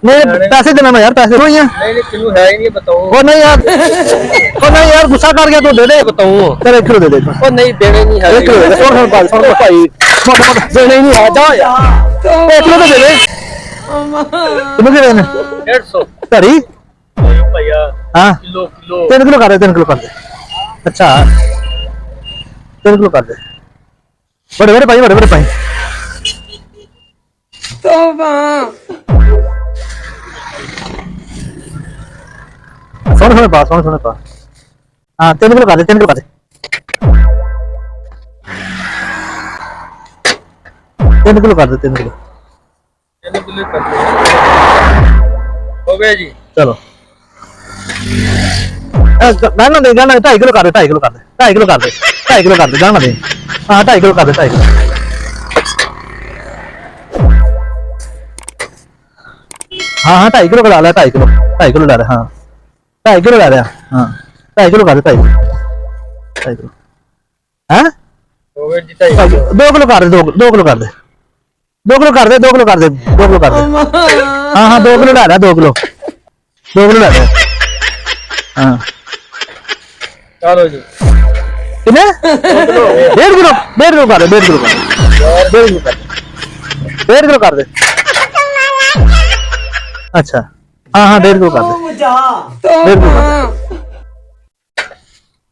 नहीं पैसे देना मैं यार, पैसे दो यार। नहीं किलो है ही नहीं, बताओ। ओ नहीं यार, ओ नहीं यार, गुस्सा कर गया तो दे दे। बताओ चल 1 किलो दे दे। ओ नहीं देने नहीं है। 1 किलो दे दे। सुन भाई, देने नहीं है, जाओ यार। 1 किलो तो दे दे। किलो के देने 150 धरी। भैया। हाँ किलो किलो 3 किलो कर दे, 3 किलो कर दे। अच्छा 3 किलो कर दे। बड़े बड़े भाई, बड़े बड़े भाई। सोने पा, सोने पा। हाँ 3 किलो कर दे, 3 किलो कर दे। 3 किलो कर दे, 3 किलो। 3 किलो कर दो। हो गया जी। चलो गाना दे, गाना 2.5 किलो कर दे, 2.5 किलो कर दे, 2.5 किलो कर दे, 2.5 किलो कर दे, गाना दे। हाँ 2.5 किलो कर दे, 2.5 किलो। हाँ हाँ 2.5 किलो का डाला, 2.5 किलो, 2.5 किलो डाला। हाँ 2.5 किलो डाला। हाँ 2.5 किलो कर दे, 2.5 किलो। हाँ हो गया जी 2.5 किलो। 2 किलो कर दे, 2 किलो कर दे, 2 किलो कर दे, 2 किलो कर दे, 2 किलो कर दे। हाँ हाँ 2 किलो डाला, 2 किलो, 2 किलो डाला। हाँ चलो जी। कितने? 1.5 किलो, 1.5 किलो कर दे, 1.5 किलो कर दे, 1.5 किलो कर दे, 1.5 किलो कर दे। अच्छा हाँ हाँ 1.5 किलो कर दे, 1.5 किलो कर दे,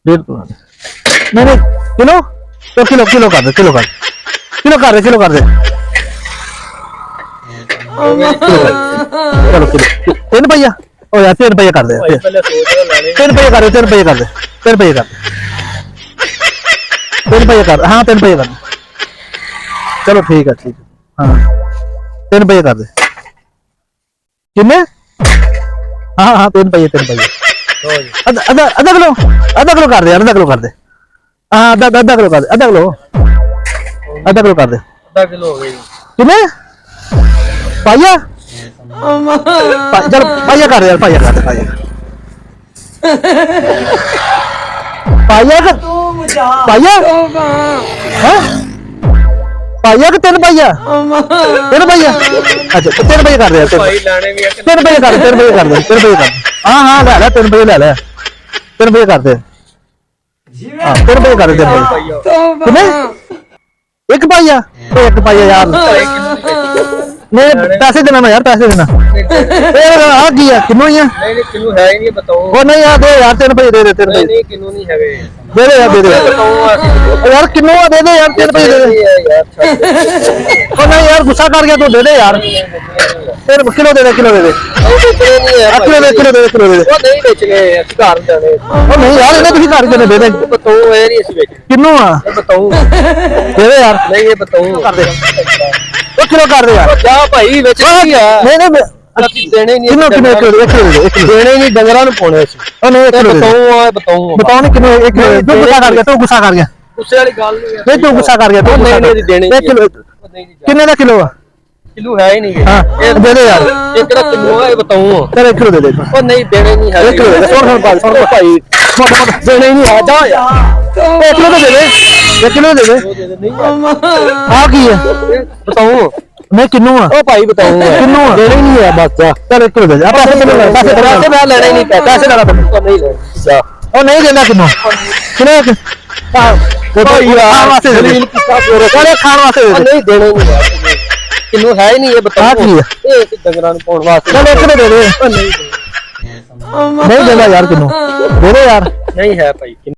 1.5 किलो कर दे। नहीं नहीं किलो तो किलो, किलो कर दे, किलो कर दे, किलो कर दे, किलो कर दे। चलो किलो 3 रुपया। ओ यार 3 रुपया कर दे, 3 रुपया कर दे, 3 रुपया कर दे, 3 रुपया कर दे, 3 रुपया कर। हाँ 3 रुपया कर दे। चलो ठीक है, ठीक है। हाँ 3 रुपया कर दे। कितने? हाँ हाँ 3 रुपया, 3 रुपया। आधा किलो, आधा किलो कर दे यार, आधा किलो कर दे। हाँ आधा किलो कर दे, आधा किलो, आधा किलो कर दे। आधा किलो हो गई। कितने पाइया? चल पाइया कर दे यार, पाइया कर दे, पाइया पाइया का पाइया। हाँ पाइया का 3 पाइया, 3 पाइया। अच्छा 3 रुपया कर दे यार, 3 भाई लाने भी है। रुपया कर दे, 3 रुपया कर दे, 3 रुपया कर दे। हाँ हाँ ले ले, 3 रुपया ले ले, 3 रुपया कर दे। हाँ 3 रुपया कर दे, 3 रुपया। कितने? 1 पाइया, 1 पाइया यार। नहीं पैसे देना मैं यार, पैसे देना। आ गया किलो ही है। नहीं किलो है ही नहीं, बताओ। वो नहीं यार, दे यार 3 रुपये दे दे, 3 रुपये नहीं किलो नहीं है। दे दे यार, दे दे यार, किलो दे दे यार, 3 रुपये दे दे। ओ नहीं यार, गुस्सा कर गया तो दे दे यार, फिर किलो दे दे, किलो दे दे, किलो दे, किलो दे, किलो दे दे। नहीं बेचने घर जाने। ओ नहीं यार, इन्हें किसी घर दे दे। बताओ ये नहीं ऐसी बेचने। किन्नू आ बताओ दे दे यार, नहीं ये बताओ कर दे, ओ किलो कर दे यार। क्या भाई बेच नहीं नहीं देने नहीं। किलो, किलो, 1 किलो, 1 किलो दे, 1 किलो देने नहीं, डंगरा नु पाने। ओ नहीं 1 किलो दे। बताओ बताओ नहीं किलो, 1 किलो। तू गुस्सा कर गया, तू गुस्सा कर गया, गुस्से वाली गल नहीं है। नहीं तू गुस्सा कर गया, तू गुस्सा कर गया। 1 किलो कितने का किलो? किलो है ही नहीं। हाँ दे दे यार, ये किलो है बताओ। चल 1 किलो दे दे। ओ नहीं देने नहीं है। 1 किलो दे, सुन भाई, देने ही नहीं है, जाओ यार। 1 किलो तो दे दे, 1 किलो दे दे। आ की है बताओ मैं किन्नू आ? ओ भाई बताओ किन्नू आ? देने ही नहीं है बस। चल 1 किलो दे दे। आप पैसे किलो ले, पैसे मैं लेने ही नहीं, पैसे लगा तुम। नहीं जा। ओ नहीं देना किन्नू, किलो हां वो खान वास्ते दे दे, अरे खान वास्ते दे दे। नहीं देने ही नहीं है। किलो है ही नहीं, ये बताओ। ये डंगरा नु पाउन वास्ते। चल 1 किलो दे दे। नहीं नहीं देना यार किन्नू, दे दे यार। नहीं है भाई।